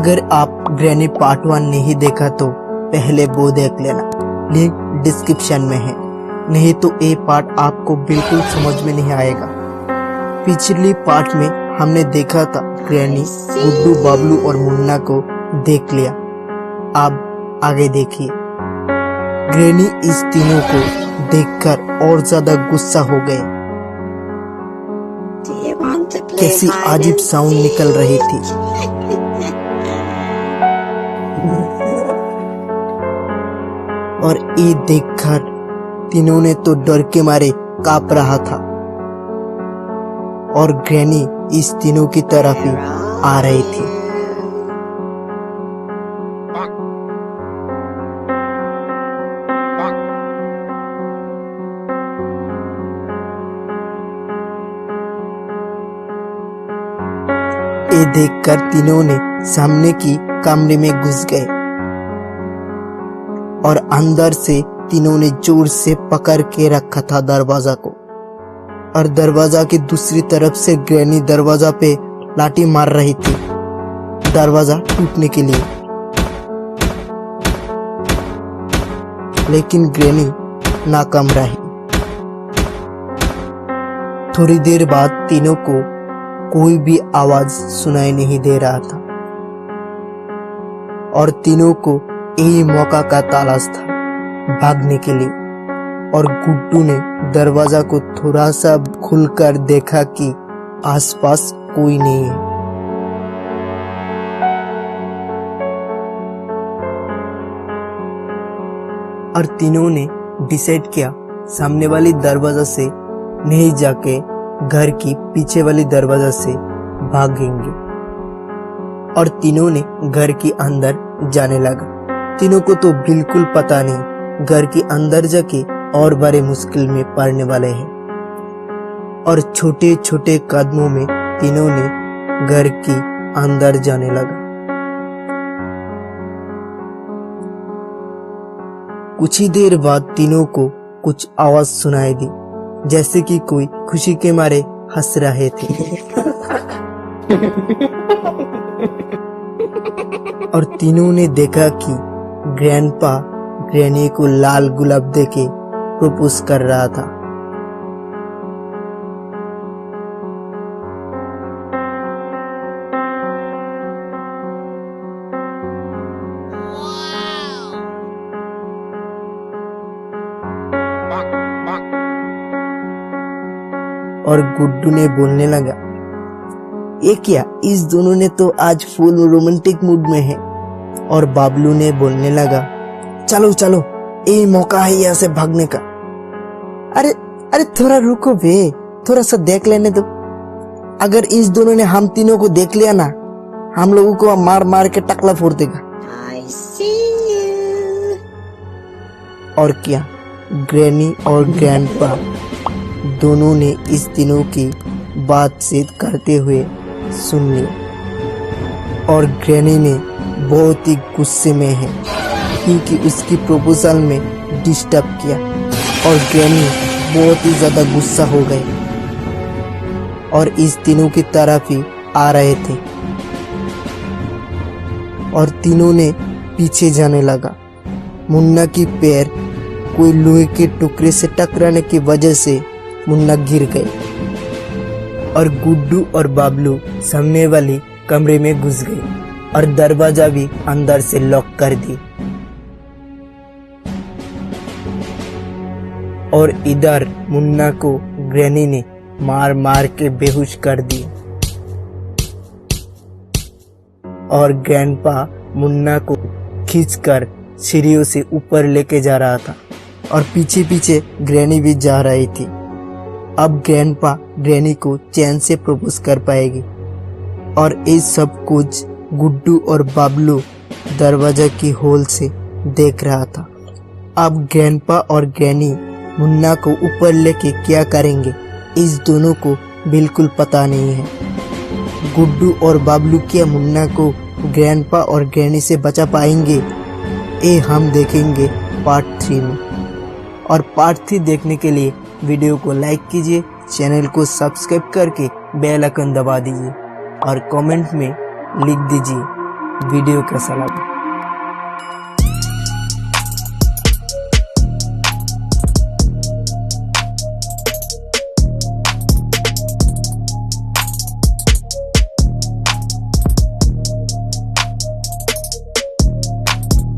अगर आप granny part 1 नहीं देखा तो पहले वो देख लेना, लिंक डिस्क्रिप्शन में है। नहीं तो ये पार्ट आपको बिल्कुल समझ में नहीं आएगा। पिछली पार्ट में हमने देखा था ग्रैनी गुड्डू, बाबलू और मुन्ना को देख लिया। अब आगे देखिए। ग्रैनी इस तीनों को देखकर और ज्यादा गुस्सा हो गए। कैसी अजीब साउंड निकल रही थी। और ये देखकर तीनों ने तो डर के मारे कांप रहा था। और ग्रैनी इस तीनों की तरफ ही आ रही थी। ये देखकर तीनों ने सामने की कमरे में घुस गए और अंदर से तीनों ने जोर से पकड़ के रखा था दरवाजा को। और दरवाजा की दूसरी तरफ से ग्रैनी दरवाजा पे लाठी मार रही थी दरवाजा टूटने के लिए। लेकिन ग्रैनी नाकाम रही। थोड़ी देर बाद तीनों को कोई भी आवाज सुनाई नहीं दे रहा था और तीनों को यही मौका का तलाश था भागने के लिए। और गुड्डू ने दरवाजा को थोड़ा सा खुलकर देखा कि आसपास कोई नहीं है। और तीनों ने डिसाइड किया सामने वाली दरवाजा से नहीं जाके घर की पीछे वाली दरवाजा से भागेंगे। और तीनों ने घर के अंदर जाने लगा। तीनों को तो बिल्कुल पता नहीं घर के अंदर जाके और बड़े मुश्किल में पड़ने वाले हैं। और छोटे छोटे कदमों में तीनों ने घर के अंदर जाने लगा। कुछ ही देर बाद तीनों को कुछ आवाज सुनाई दी, जैसे कि कोई खुशी के मारे हंस रहे थे। और तीनों ने देखा कि ग्रैंडपा ग्रैनी को लाल गुलाब देके प्रपोज कर रहा था। और गुड्डू ने बोलने लगा, ये क्या, इस दोनों ने तो आज फुल रोमांटिक मूड में है। और बाबलू ने बोलने लगा, चलो चलो, ये मौका है यहाँ से भागने का। अरे अरे थोड़ा रुको बे, थोड़ा सा देख लेने दो। अगर इस दोनों ने हम तीनों को देख लिया ना, हम लोगों को मार मार के टकला फोड़ देगा। और क्या, ग्रैनी और ग्रैंडपा दोनों ने इस तीनों की बातचीत करते हुए सुन लिया। और ग्रैनी ने बहुत ही गुस्से में है क्योंकि उसकी प्रपोजल में डिस्टर्ब किया। और ग्रैनी बहुत ही ज्यादा गुस्सा हो गए और इस तीनों की तरफ ही आ रहे थे। और तीनों ने पीछे जाने लगा। मुन्ना की पैर कोई लोहे के टुकड़े से टकराने की वजह से मुन्ना गिर गए। और गुड्डू और बाबलू सामने वाली कमरे में घुस गए और दरवाजा भी अंदर से लॉक कर दी। और इधर मुन्ना को ग्रैनी ने मार मार के बेहोश कर दी। और ग्रैंडपा मुन्ना को खींचकर सीढ़ियों से ऊपर लेके जा रहा था और पीछे पीछे ग्रैनी भी जा रही थी। अब ग्रैंडपा ग्रैनी को चैन से प्रपोज कर पाएगी। और ये सब कुछ गुड्डू और बाबलू दरवाजा की होल से देख रहा था। अब ग्रैंडपा और ग्रैनी मुन्ना को ऊपर लेके क्या करेंगे, इस दोनों को बिल्कुल पता नहीं है। गुड्डू और बाबलू क्या मुन्ना को ग्रैंडपा और ग्रैनी से बचा पाएंगे, ये हम देखेंगे पार्ट 3 में। और पार्ट 3 देखने के लिए वीडियो को लाइक कीजिए, चैनल को सब्सक्राइब करके बेल आइकन दबा दीजिए और कमेंट में लिख दीजिए वीडियो कैसा लगा।